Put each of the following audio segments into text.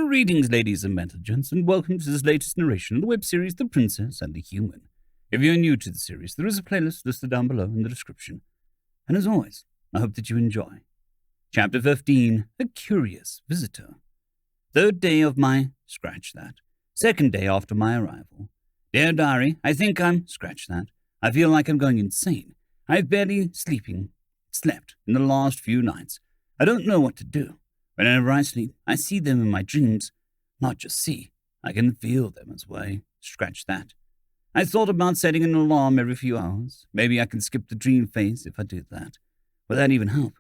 Greetings, ladies and gents, and welcome to this latest narration of the web series The Princess and the Human. If you're new to the series, there is a playlist listed down below in the description. And as always, I hope that you enjoy. Chapter 15, A Curious Visitor. Third day of my scratch that. Second day after my arrival. Dear diary, I think I'm scratch that. I feel like I'm going insane. I've barely slept in the last few nights. I don't know what to do. Whenever I sleep, I see them in my dreams. Not just see, I can feel them as well. Scratch that. I thought about setting an alarm every few hours. Maybe I can skip the dream phase if I did that. Would that even help?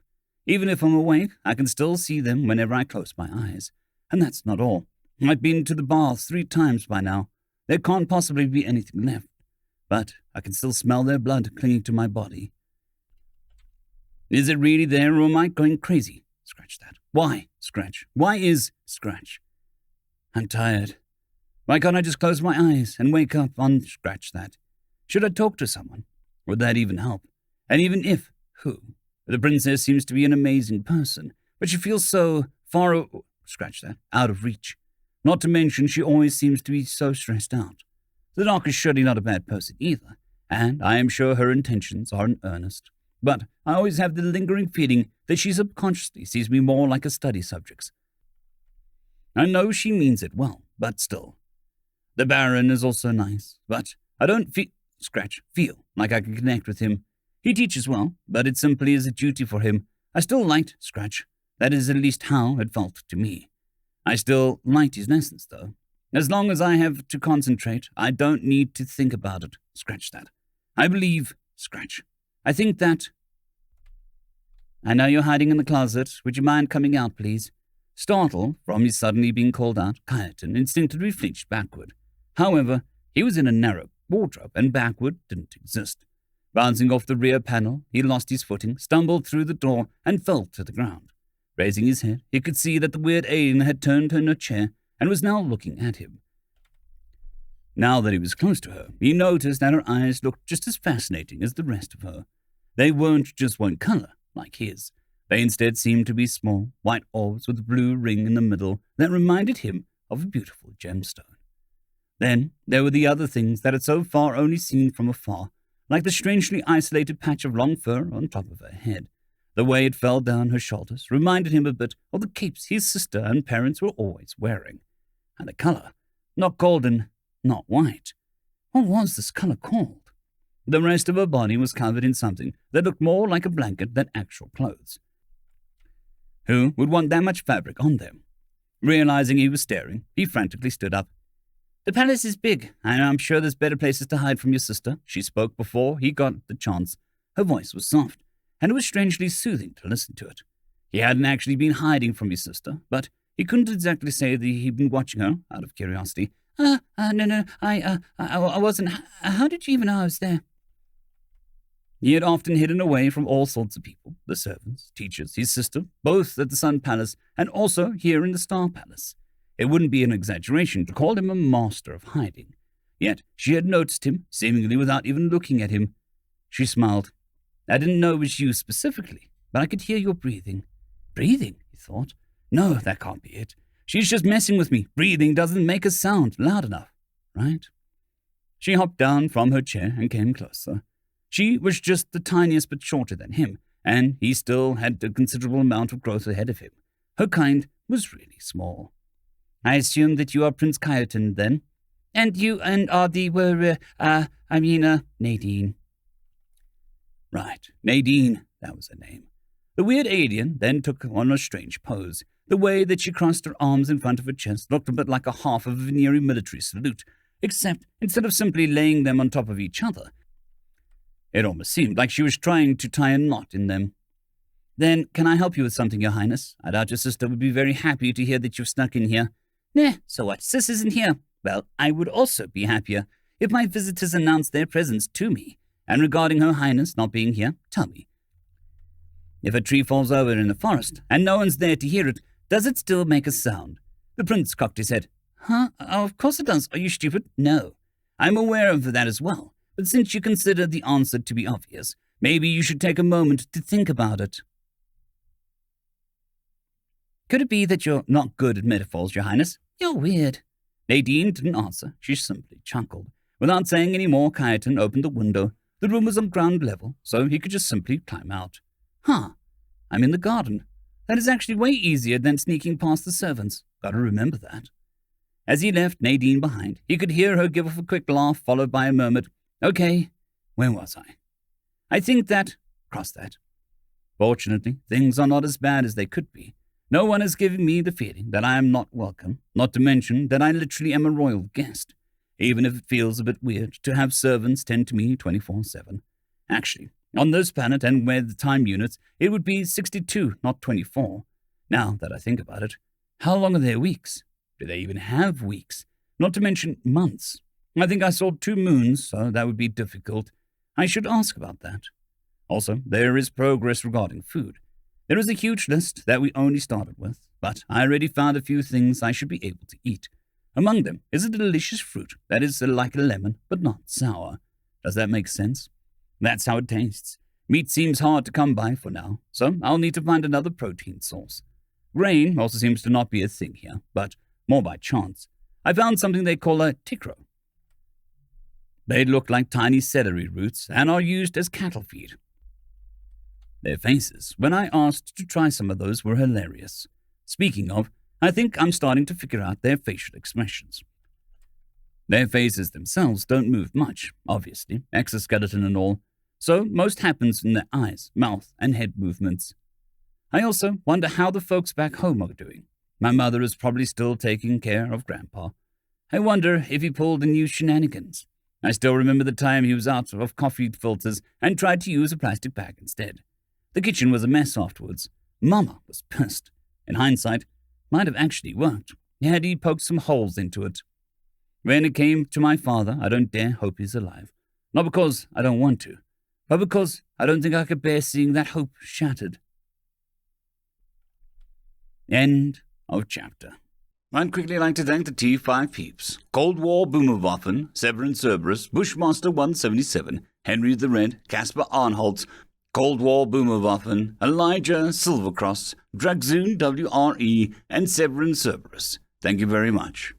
Even if I'm awake, I can still see them whenever I close my eyes. And that's not all. I've been to the baths 3 times by now. There can't possibly be anything left. But I can still smell their blood clinging to my body. Is it really there, or am I going crazy? Scratch that. Why? Scratch. Why is scratch? I'm tired. Why can't I just close my eyes and wake up on scratch that? Should I talk to someone? Would that even help? And even if, who? The princess seems to be an amazing person, but she feels so far, scratch that, out of reach. Not to mention she always seems to be so stressed out. The doc is surely not a bad person either, and I am sure her intentions are in earnest. But I always have the lingering feeling that she subconsciously sees me more like a study subject. I know she means it well, but still. The Baron is also nice, but I don't feel like I can connect with him. He teaches well, but it simply is a duty for him. I still liked Scratch. That is at least how it felt to me. I still liked his lessons, though. As long as I have to concentrate, I don't need to think about it. Scratch that. I believe, Scratch. I think that... I know you're hiding in the closet. Would you mind coming out, please? Startled from his suddenly being called out, Kayatin instinctively flinched backward. However, he was in a narrow wardrobe, and backward didn't exist. Bouncing off the rear panel, he lost his footing, stumbled through the door, and fell to the ground. Raising his head, he could see that the weird alien had turned in her chair and was now looking at him. Now that he was close to her, he noticed that her eyes looked just as fascinating as the rest of her. They weren't just one color, like his. They instead seemed to be small, white orbs with a blue ring in the middle that reminded him of a beautiful gemstone. Then there were the other things that had so far only seen from afar, like the strangely isolated patch of long fur on top of her head. The way it fell down her shoulders reminded him a bit of the capes his sister and parents were always wearing. And the color, not golden, not white. What was this color called? The rest of her body was covered in something that looked more like a blanket than actual clothes. Who would want that much fabric on them? Realizing he was staring, he frantically stood up. The palace is big, and I'm sure there's better places to hide from your sister. She spoke before he got the chance. Her voice was soft, and it was strangely soothing to listen to it. He hadn't actually been hiding from his sister, but he couldn't exactly say that he'd been watching her out of curiosity. No, I wasn't. How did you even know I was there? He had often hidden away from all sorts of people, the servants, teachers, his sister, both at the Sun Palace and also here in the Star Palace. It wouldn't be an exaggeration to call him a master of hiding. Yet she had noticed him, seemingly without even looking at him. She smiled. I didn't know it was you specifically, but I could hear your breathing. Breathing, he thought. No, that can't be it. She's just messing with me. Breathing doesn't make a sound loud enough, right? She hopped down from her chair and came closer. She was just the tiniest bit shorter than him, and he still had a considerable amount of growth ahead of him. Her kind was really small. I assume that you are Prince Kayatin, then? And you and Ardi were, Nadine. Right, Nadine, that was her name. The weird alien then took on a strange pose. The way that she crossed her arms in front of her chest looked a bit like a half of a veneery military salute, except instead of simply laying them on top of each other, it almost seemed like she was trying to tie a knot in them. Then, can I help you with something, Your Highness? I doubt your sister would be very happy to hear that you've snuck in here. Nah, so what? Sis isn't here. Well, I would also be happier if my visitors announced their presence to me. And regarding Her Highness not being here, tell me. If a tree falls over in a forest, and no one's there to hear it, does it still make a sound? The prince cocked his head. Huh? Oh, of course it does. Are you stupid? No. I'm aware of that as well. But since you consider the answer to be obvious, maybe you should take a moment to think about it. Could it be that you're not good at metaphors, Your Highness? You're weird. Nadine didn't answer. She simply chuckled. Without saying any more, Kaiten opened the window. The room was on ground level, so he could just simply climb out. Huh. I'm in the garden. That is actually way easier than sneaking past the servants. Gotta remember that. As he left Nadine behind, he could hear her give off a quick laugh, followed by a murmured, Okay, where was I? I think that... Cross that. Fortunately, things are not as bad as they could be. No one is giving me the feeling that I am not welcome, not to mention that I literally am a royal guest, even if it feels a bit weird to have servants tend to me 24/7. Actually, on this planet and where the time units, it would be 62, not 24. Now that I think about it, how long are their weeks? Do they even have weeks? Not to mention months. I think I saw 2 moons, so that would be difficult. I should ask about that. Also, there is progress regarding food. There is a huge list that we only started with, but I already found a few things I should be able to eat. Among them is a delicious fruit that is like a lemon, but not sour. Does that make sense? That's how it tastes. Meat seems hard to come by for now, so I'll need to find another protein source. Grain also seems to not be a thing here, but more by chance. I found something they call a tikro. They look like tiny celery roots and are used as cattle feed. Their faces, when I asked to try some of those, were hilarious. Speaking of, I think I'm starting to figure out their facial expressions. Their faces themselves don't move much, obviously, exoskeleton and all, so most happens in their eyes, mouth, and head movements. I also wonder how the folks back home are doing. My mother is probably still taking care of Grandpa. I wonder if he pulled a new shenanigans. I still remember the time he was out of coffee filters and tried to use a plastic bag instead. The kitchen was a mess afterwards. Mama was pissed. In hindsight, might have actually worked, had he poked some holes into it. When it came to my father, I don't dare hope he's alive. Not because I don't want to, but because I don't think I could bear seeing that hope shattered. End of chapter. I'd quickly like to thank the T5 peeps: Cold War Boomerwaffen, Severin Cerberus, Bushmaster 177, HenryTheRed, Casper Arnholtz, Cold War Boomerwaffen, Elijah Silvercross, Dragzoon W.R.E, and Severin Cerberus. Thank you very much.